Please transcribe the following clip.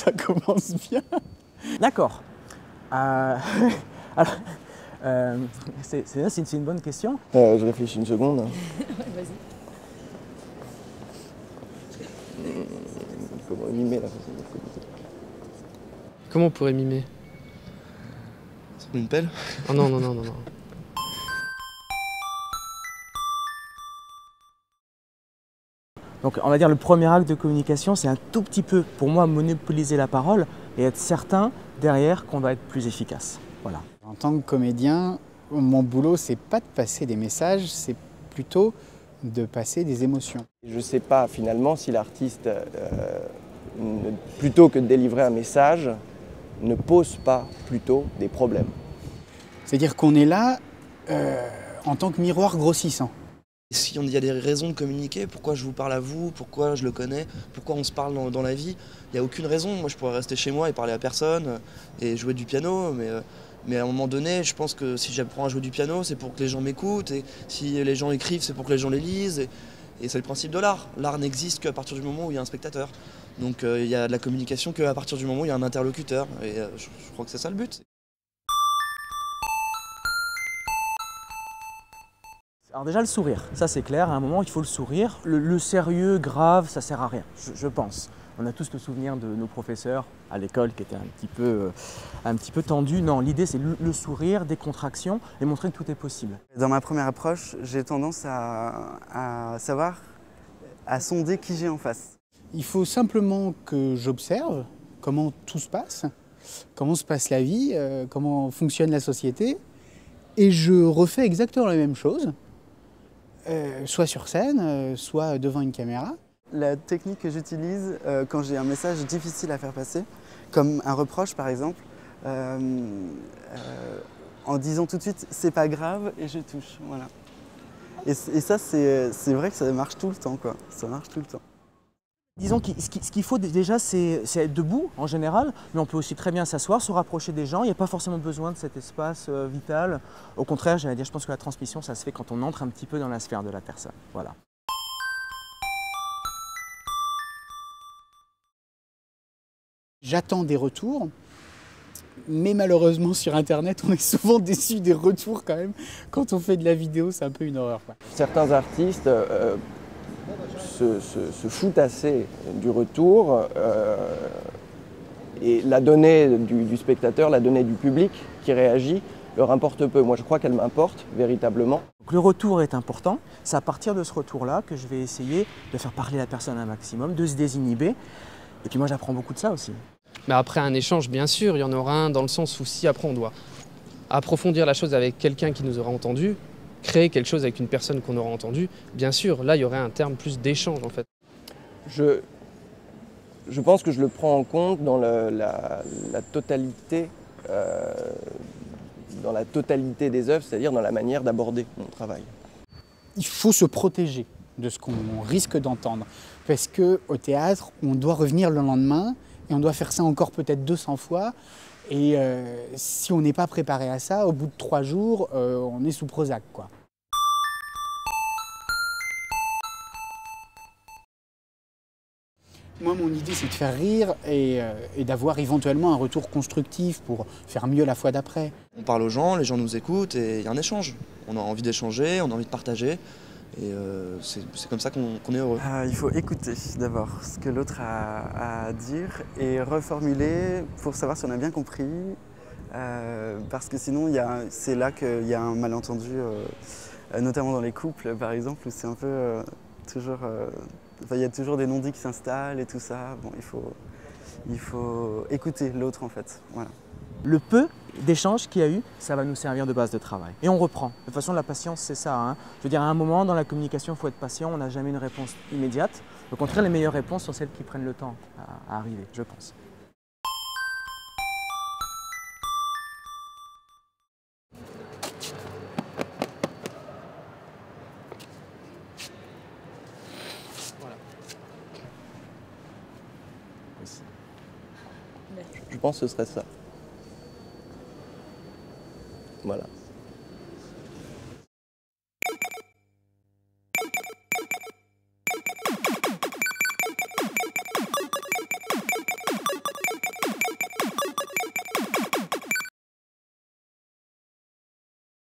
Ça commence bien. D'accord. Alors, c'est une bonne question. Je réfléchis une seconde. Ouais, vas-y. Comment mimer la façon de communiquer? Comment on pourrait mimer? Sur une pelle? Oh non, non, non, non, non. Donc on va dire le premier acte de communication, c'est un tout petit peu, pour moi, monopoliser la parole et être certain derrière qu'on va être plus efficace. Voilà. En tant que comédien, mon boulot, c'est pas de passer des messages, c'est plutôt de passer des émotions. Je ne sais pas finalement si l'artiste, plutôt que de délivrer un message, ne pose pas plutôt des problèmes. C'est-à-dire qu'on est là en tant que miroir grossissant. Si il y a des raisons de communiquer, pourquoi je vous parle à vous, pourquoi je le connais, pourquoi on se parle dans la vie, il n'y a aucune raison. Moi je pourrais rester chez moi et parler à personne et jouer du piano, mais à un moment donné, je pense que si j'apprends à jouer du piano, c'est pour que les gens m'écoutent, et si les gens écrivent, c'est pour que les gens les lisent, et c'est le principe de l'art. L'art n'existe qu'à partir du moment où il y a un spectateur. Donc il y a de la communication qu'à partir du moment où il y a un interlocuteur, et je crois que c'est ça le but. Alors déjà le sourire, ça c'est clair, à un moment il faut le sourire. Le sérieux, grave, ça sert à rien, je pense. On a tous le souvenir de nos professeurs à l'école qui étaient un petit peu tendus. Non, l'idée c'est le sourire, des contractions et montrer que tout est possible. Dans ma première approche, j'ai tendance à savoir, à sonder qui j'ai en face. Il faut simplement que j'observe comment tout se passe, comment se passe la vie, comment fonctionne la société, et je refais exactement la même chose. Soit sur scène, soit devant une caméra. La technique que j'utilise quand j'ai un message difficile à faire passer, comme un reproche par exemple, en disant tout de suite « c'est pas grave » et je touche. Voilà. Et ça, c'est vrai que ça marche tout le temps, quoi. Ça marche tout le temps. Disons que ce qu'il faut déjà, c'est être debout en général, mais on peut aussi très bien s'asseoir, se rapprocher des gens. Il n'y a pas forcément besoin de cet espace vital. Au contraire, j'allais dire, je pense que la transmission, ça se fait quand on entre un petit peu dans la sphère de la personne. Voilà. J'attends des retours, mais malheureusement sur Internet, on est souvent déçu des retours quand même. Quand on fait de la vidéo, c'est un peu une horreur, quoi. Certains artistes se foutent assez du retour et la donnée du spectateur, la donnée du public qui réagit leur importe peu. Moi je crois qu'elle m'importe véritablement. Donc, le retour est important, c'est à partir de ce retour-là que je vais essayer de faire parler la personne un maximum, de se désinhiber. Et puis moi j'apprends beaucoup de ça aussi. Mais après un échange, bien sûr, il y en aura un dans le sens où si après on doit approfondir la chose avec quelqu'un qui nous aura entendu, créer quelque chose avec une personne qu'on aura entendue, bien sûr, là il y aurait un terme plus d'échange en fait. Je pense que je le prends en compte dans la totalité des œuvres, c'est-à-dire dans la manière d'aborder mon travail. Il faut se protéger de ce qu'on risque d'entendre, parce qu'au théâtre, on doit revenir le lendemain, et on doit faire ça encore peut-être 200 fois, et si on n'est pas préparé à ça, au bout de 3 jours, on est sous Prozac, quoi. Moi, mon idée, c'est de faire rire et d'avoir éventuellement un retour constructif pour faire mieux la fois d'après. On parle aux gens, les gens nous écoutent et il y a un échange. On a envie d'échanger, on a envie de partager. Et c'est comme ça qu'on est heureux. Il faut écouter d'abord ce que l'autre a à dire et reformuler pour savoir si on a bien compris. Parce que sinon, c'est là qu'il y a un malentendu, notamment dans les couples par exemple, où c'est un peu toujours... il y a toujours des non-dits qui s'installent et tout ça. Bon, il faut écouter l'autre en fait. Voilà. Le peu d'échanges qu'il y a eu, ça va nous servir de base de travail. Et on reprend. De toute façon, la patience, c'est ça, hein. Je veux dire, à un moment, dans la communication, il faut être patient. On n'a jamais une réponse immédiate. Au contraire, les meilleures réponses sont celles qui prennent le temps à arriver, je pense. Voilà. Je pense que ce serait ça. Voilà.